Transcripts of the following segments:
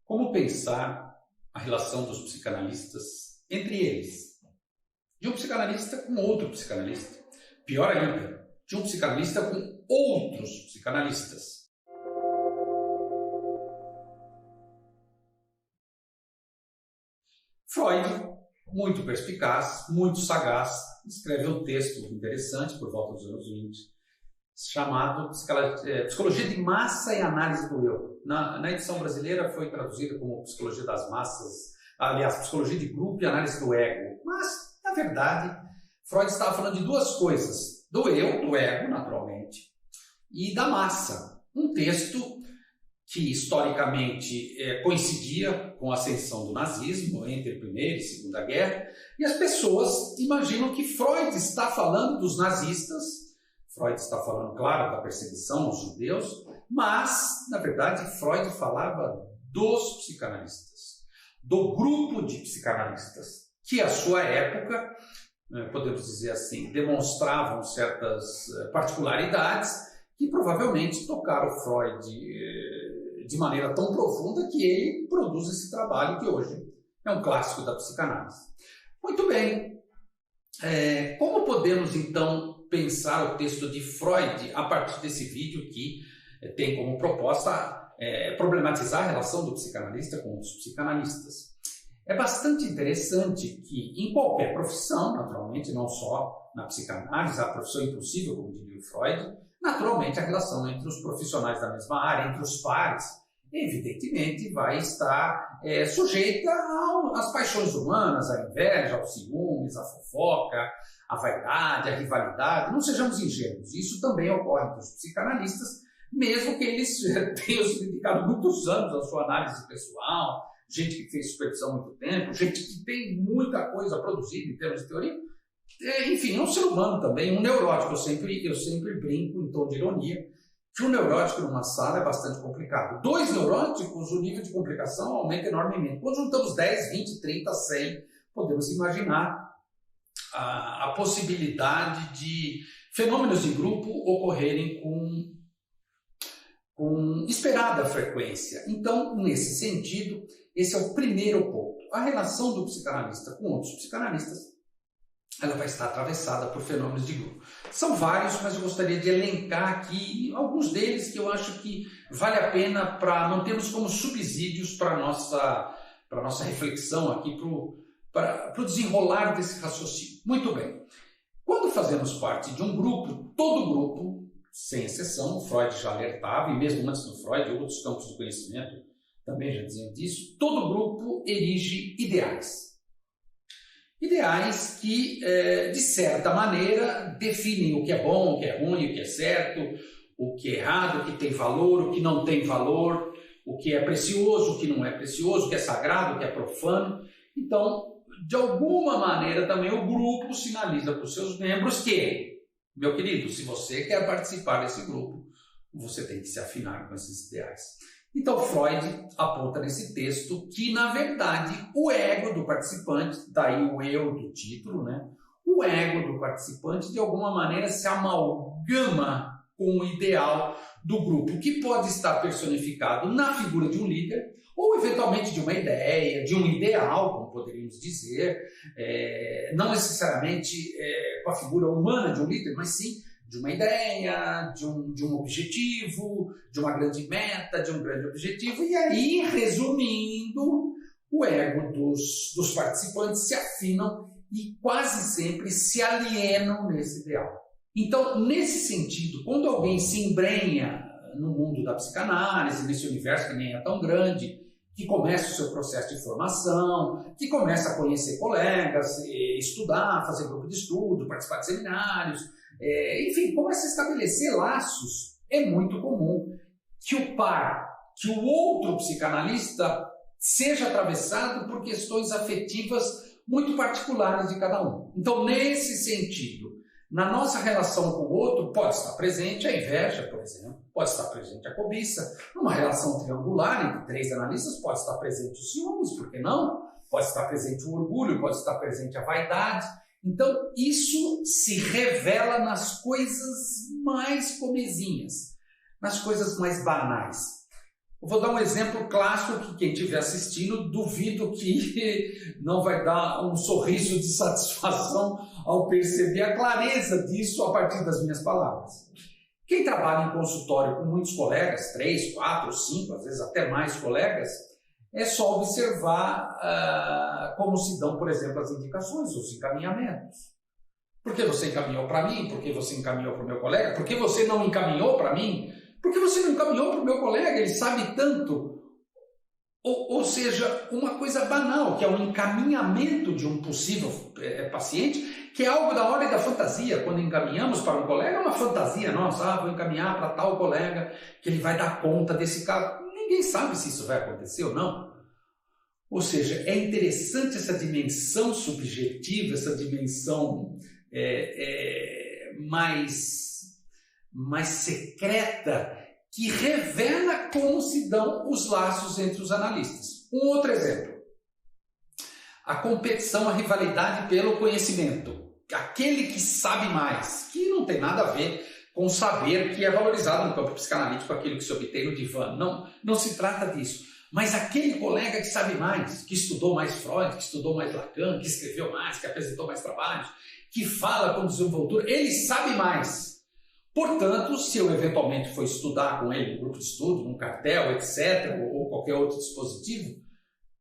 Como pensar a relação dos psicanalistas entre eles? De um psicanalista com outro psicanalista. Pior ainda, de um psicanalista com outros psicanalistas. Freud, muito perspicaz, muito sagaz, escreveu um texto interessante por volta dos anos 20, chamado Psicologia de Massa e Análise do Eu. Na edição brasileira foi traduzida como Psicologia das Massas, aliás, Psicologia de Grupo e Análise do Ego. Mas, na verdade, Freud estava falando de duas coisas: do eu, do ego, naturalmente, e da massa. Um texto que historicamente coincidia com a ascensão do nazismo entre a Primeira e Segunda Guerra, e as pessoas imaginam que Freud está falando dos nazistas. Freud está falando, claro, da perseguição aos judeus, mas, na verdade, Freud falava dos psicanalistas, do grupo de psicanalistas, que à sua época, podemos dizer assim, demonstravam certas particularidades que provavelmente tocaram Freud de maneira tão profunda que ele produz esse trabalho que hoje é um clássico da psicanálise. Muito bem, como podemos então pensar o texto de Freud a partir desse vídeo que tem como proposta problematizar a relação do psicanalista com os psicanalistas? É bastante interessante que em qualquer profissão, naturalmente, não só na psicanálise, a profissão impossível, como diria o Freud, naturalmente a relação entre os profissionais da mesma área, entre os pares, evidentemente vai estar sujeita às paixões humanas, à inveja, aos ciúmes, à fofoca, à vaidade, à rivalidade. Não sejamos ingênuos, isso também ocorre entre os psicanalistas, mesmo que eles tenham se dedicado muitos anos à sua análise pessoal, gente que fez supervisão há muito tempo, gente que tem muita coisa produzida em termos de teoria. Enfim, é um ser humano também, um neurótico. Eu sempre brinco em tom de ironia que um neurótico numa sala é bastante complicado. 2 neuróticos, o nível de complicação aumenta enormemente. Quando juntamos 10, 20, 30, 100, podemos imaginar a possibilidade de fenômenos de grupo ocorrerem com esperada frequência. Então, nesse sentido, esse é o primeiro ponto. A relação do psicanalista com outros psicanalistas, ela vai estar atravessada por fenômenos de grupo. São vários, mas eu gostaria de elencar aqui alguns deles que eu acho que vale a pena para mantermos como subsídios para a nossa reflexão aqui, para o desenrolar desse raciocínio. Muito bem. Quando fazemos parte de um grupo, todo grupo, sem exceção, Freud já alertava, e mesmo antes do Freud, outros campos do conhecimento também já diziam disso, todo grupo erige ideais. Ideais que, de certa maneira, definem o que é bom, o que é ruim, o que é certo, o que é errado, o que tem valor, o que não tem valor, o que é precioso, o que não é precioso, o que é sagrado, o que é profano. Então, de alguma maneira, também o grupo sinaliza para os seus membros que, meu querido, se você quer participar desse grupo, você tem que se afinar com esses ideais. Então, Freud aponta nesse texto que, na verdade, o ego do participante, daí o eu do título, né? O ego do participante, de alguma maneira, se amalgama com o ideal do grupo, que pode estar personificado na figura de um líder, ou eventualmente de uma ideia, de um ideal, como poderíamos dizer, não necessariamente com a figura humana de um líder, mas sim de uma ideia, de um objetivo, de uma grande meta, de um grande objetivo. E aí, resumindo, o ego dos participantes se afinam e quase sempre se alienam nesse ideal. Então, nesse sentido, quando alguém se embrenha no mundo da psicanálise, nesse universo que nem é tão grande, que começa o seu processo de formação, que começa a conhecer colegas, estudar, fazer grupo de estudo, participar de seminários, enfim, começa a estabelecer laços, é muito comum que o outro psicanalista seja atravessado por questões afetivas muito particulares de cada um. Então, nesse sentido, na nossa relação com o outro, pode estar presente a inveja, por exemplo, pode estar presente a cobiça. Numa relação triangular entre 3 analistas, pode estar presente os ciúmes, por que não? Pode estar presente o orgulho, pode estar presente a vaidade. Então, isso se revela nas coisas mais comezinhas, nas coisas mais banais. Eu vou dar um exemplo clássico que quem estiver assistindo, duvido que não vai dar um sorriso de satisfação ao perceber a clareza disso a partir das minhas palavras. Quem trabalha em consultório com muitos colegas, 3, 4, 5, às vezes até mais colegas, é só observar como se dão, por exemplo, as indicações, os encaminhamentos. Por que você encaminhou para mim? Por que você encaminhou para o meu colega? Por que você não encaminhou para mim? Por que você não encaminhou para o meu colega? Ele sabe tanto. Ou seja, uma coisa banal, que é o encaminhamento de um possível paciente, que é algo da ordem da fantasia. Quando encaminhamos para um colega, é uma fantasia nossa. Vou encaminhar para tal colega, que ele vai dar conta desse caso. Ninguém sabe se isso vai acontecer ou não. Ou seja, é interessante essa dimensão subjetiva, essa dimensão mais secreta, que revela como se dão os laços entre os analistas. Um outro exemplo. A competição, a rivalidade pelo conhecimento. Aquele que sabe mais, que não tem nada a ver com saber que é valorizado no campo psicanalítico, aquilo que se obtém no divã. Não se trata disso. Mas aquele colega que sabe mais, que estudou mais Freud, que estudou mais Lacan, que escreveu mais, que apresentou mais trabalhos, que fala com desenvoltura, ele sabe mais. Portanto, se eu eventualmente for estudar com ele, um grupo de estudo, um cartel, etc., ou qualquer outro dispositivo,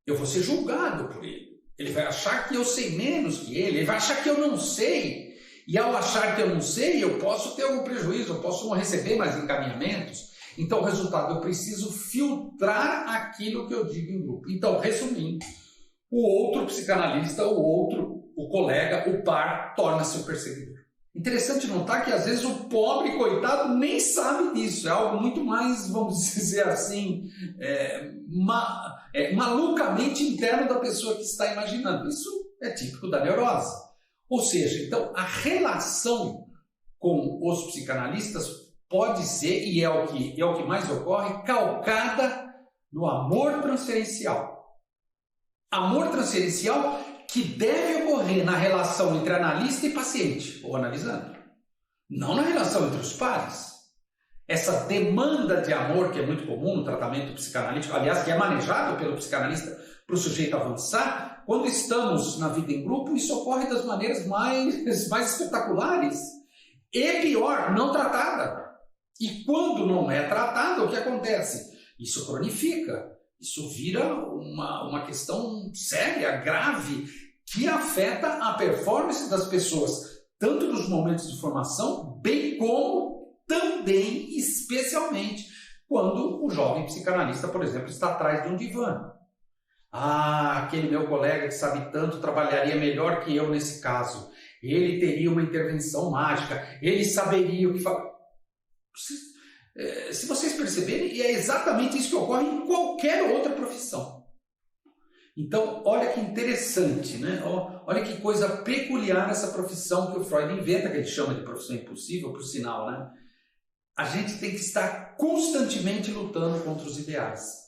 eu vou ser julgado por ele. Ele vai achar que eu sei menos que ele vai achar que eu não sei. E ao achar que eu não sei, eu posso ter algum prejuízo, eu posso não receber mais encaminhamentos. Então, o resultado, eu preciso filtrar aquilo que eu digo em grupo. Então, resumindo, o outro psicanalista, o colega, o par, torna-se o perseguidor. Interessante notar que, às vezes, o pobre coitado nem sabe disso. É algo muito mais, vamos dizer assim, malucamente interno da pessoa que está imaginando. Isso é típico da neurose. Ou seja, então, a relação com os psicanalistas pode ser, e é o que mais ocorre, calcada no amor transferencial. Amor transferencial que deve ocorrer na relação entre analista e paciente, ou analisando. Não na relação entre os pares. Essa demanda de amor, que é muito comum no tratamento psicanalítico, aliás, que é manejado pelo psicanalista para o sujeito avançar, quando estamos na vida em grupo, isso ocorre das maneiras mais espetaculares. E pior, não tratada. E quando não é tratado, o que acontece? Isso cronifica, isso vira uma questão séria, grave, que afeta a performance das pessoas, tanto nos momentos de formação, bem como também, especialmente, quando o jovem psicanalista, por exemplo, está atrás de um divã. Aquele meu colega que sabe tanto trabalharia melhor que eu nesse caso. Ele teria uma intervenção mágica, ele saberia o que falar. Se vocês perceberem, é exatamente isso que ocorre em qualquer outra profissão. Então, olha que interessante, né? Olha que coisa peculiar essa profissão que o Freud inventa, que ele chama de profissão impossível, por sinal, né? A gente tem que estar constantemente lutando contra os ideais.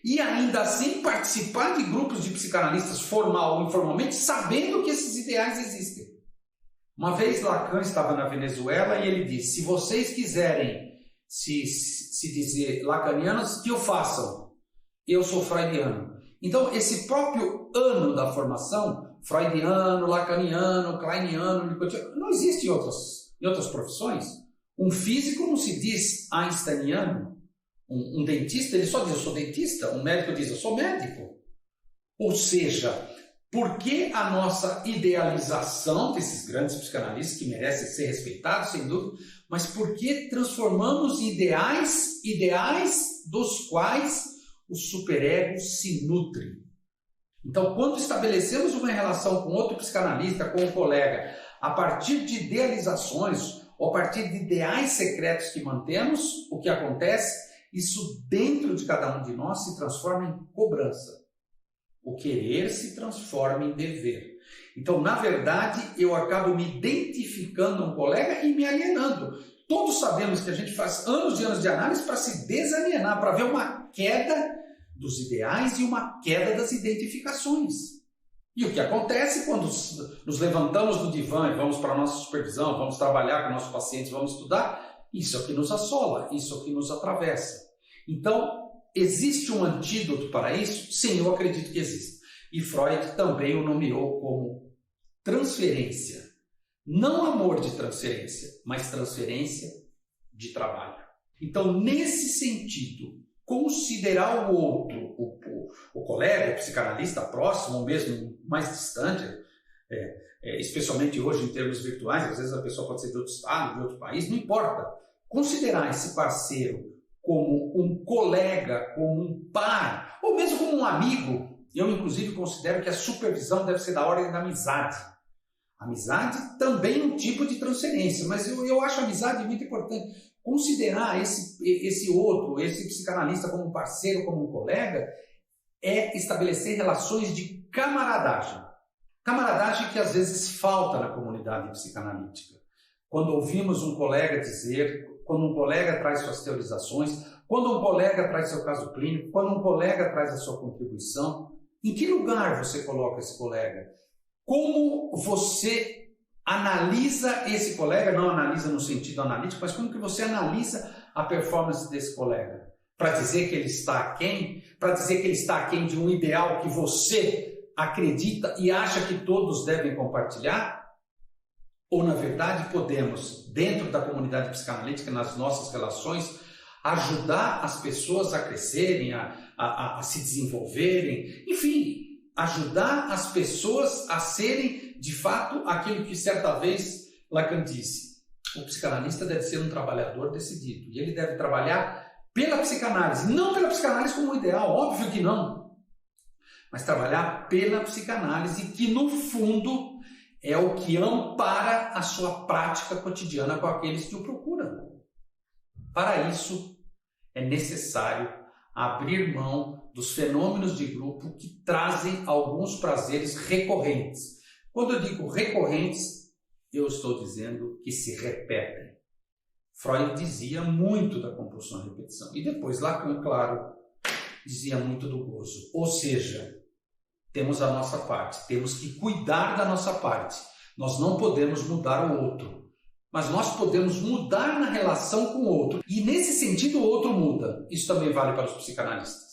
E ainda assim participar de grupos de psicanalistas formal ou informalmente, sabendo que esses ideais existem. Uma vez Lacan estava na Venezuela e ele disse: se vocês quiserem se dizer lacanianos, que o façam. Eu sou freudiano. Então, esse próprio ano da formação, freudiano, lacaniano, kleiniano, nicotiano, não existe em outras profissões. Um físico não se diz einsteiniano. Um dentista, ele só diz: eu sou dentista. Um médico diz: eu sou médico. Ou seja, por que a nossa idealização desses grandes psicanalistas, que merecem ser respeitados, sem dúvida, mas por que transformamos em ideais dos quais o superego se nutre? Então, quando estabelecemos uma relação com outro psicanalista, com um colega, a partir de idealizações, ou a partir de ideais secretos que mantemos, o que acontece? Isso dentro de cada um de nós se transforma em cobrança. O querer se transforma em dever. Então, na verdade, eu acabo me identificando a um colega e me alienando. Todos sabemos que a gente faz anos e anos de análise para se desalienar, para ver uma queda dos ideais e uma queda das identificações. E o que acontece quando nos levantamos do divã e vamos para a nossa supervisão, vamos trabalhar com nossos pacientes, vamos estudar? Isso é o que nos assola, isso é o que nos atravessa. Então, existe um antídoto para isso? Sim, eu acredito que existe. E Freud também o nomeou como transferência. Não amor de transferência, mas transferência de trabalho. Então, nesse sentido, considerar o outro, o colega, o psicanalista próximo, ou mesmo mais distante, especialmente hoje em termos virtuais, às vezes a pessoa pode ser de outro estado, de outro país, não importa. Considerar esse parceiro como um colega, como um par, ou mesmo como um amigo. Eu, inclusive, considero que a supervisão deve ser da ordem da amizade. Amizade também é um tipo de transferência, mas eu acho a amizade muito importante. Considerar esse outro, esse psicanalista como um parceiro, como um colega, é estabelecer relações de camaradagem. Camaradagem que às vezes falta na comunidade psicanalítica. Quando ouvimos um colega dizer, quando um colega traz suas teorizações, quando um colega traz seu caso clínico, quando um colega traz a sua contribuição, em que lugar você coloca esse colega? Como você analisa esse colega, não analisa no sentido analítico, mas como que você analisa a performance desse colega? Para dizer que ele está aquém? Para dizer que ele está aquém de um ideal que você acredita e acha que todos devem compartilhar? Ou, na verdade, podemos, dentro da comunidade psicanalítica, nas nossas relações, ajudar as pessoas a crescerem, a se desenvolverem, enfim, ajudar as pessoas a serem, de fato, aquilo que certa vez Lacan disse. O psicanalista deve ser um trabalhador decidido. E ele deve trabalhar pela psicanálise. Não pela psicanálise como ideal, óbvio que não. Mas trabalhar pela psicanálise, que no fundo é o que ampara a sua prática cotidiana com aqueles que o procuram. Para isso, é necessário abrir mão dos fenômenos de grupo que trazem alguns prazeres recorrentes. Quando eu digo recorrentes, eu estou dizendo que se repetem. Freud dizia muito da compulsão à repetição. E depois Lacan, claro, dizia muito do gozo. Ou seja, temos a nossa parte, temos que cuidar da nossa parte. Nós não podemos mudar o outro, mas nós podemos mudar na relação com o outro. E nesse sentido o outro muda. Isso também vale para os psicanalistas.